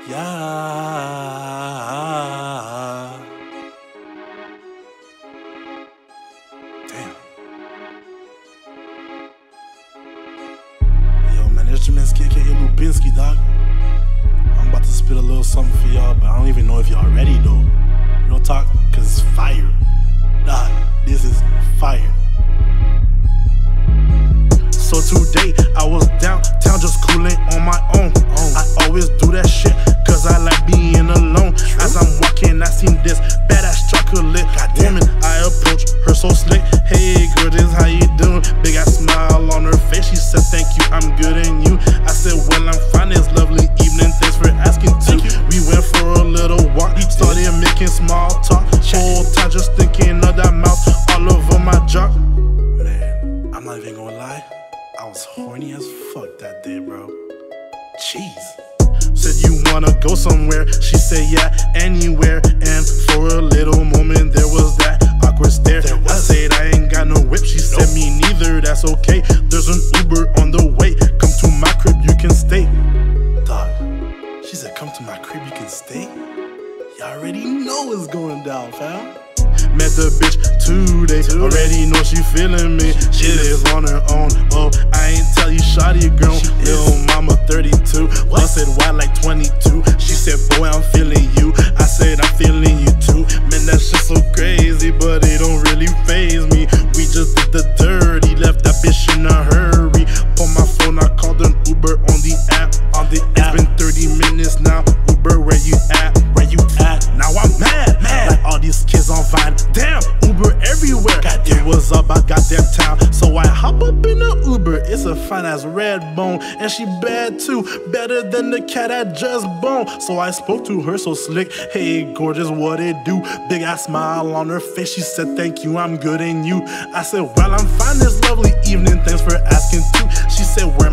Yeah. Damn. Yo, man, it's Jaminski, aka Lubinsky, dog. I'm about to spit a little something for y'all, but I don't even know if y'all ready, though. Real talk, cause it's fire. Dog, this is fire. So today, I was downtown just cooling on my own. I always do that shit, cause I like being alone. As I'm walking, I seen this badass chocolate woman. I approached her so slick. Hey girl, this how you doing? Big ass smile on her face. She said, thank you, I'm good and you. I said, well, I'm fine, it's lovely evening. Thanks for asking too. We went for a little walk, started making small talk. Whole time just thinking of that mouth all over my jaw. Man, I'm not even gonna lie, I was horny as fuck that day, bro. Jeez. Said you wanna go somewhere, she said yeah, anywhere. And for a little moment there was that awkward stare. I said I ain't got no whip, she said me neither, that's okay. There's an Uber on the way, come to my crib, you can stay. Dog, she said come to my crib, you can stay? Y'all already know what's going down, fam. Met the bitch today, already know she feeling me. She lives on her own, oh, I ain't tell you shawty grown. Little mama 32, busted wide like 22. She said, boy, I'm feeling you. I said, I'm feeling you too. Man, that shit so crazy, but it don't really faze me. We just did the dirty, left that bitch in a hurry. Pull my phone, I called an Uber on the app. It's been 30 minutes now, Uber, where you at? Where you at? Now I'm mad. Like all these kids on Vine. Damn, Uber everywhere. It was up, I got that town. So I hop up in the Uber. It's a fine ass red bone, and she bad too. Better than the cat I just boned. So I spoke to her so slick. Hey, gorgeous, what it do? Big ass smile on her face. She said, thank you, I'm good and you. I said, well, I'm fine this lovely evening. Thanks for asking too. She said, where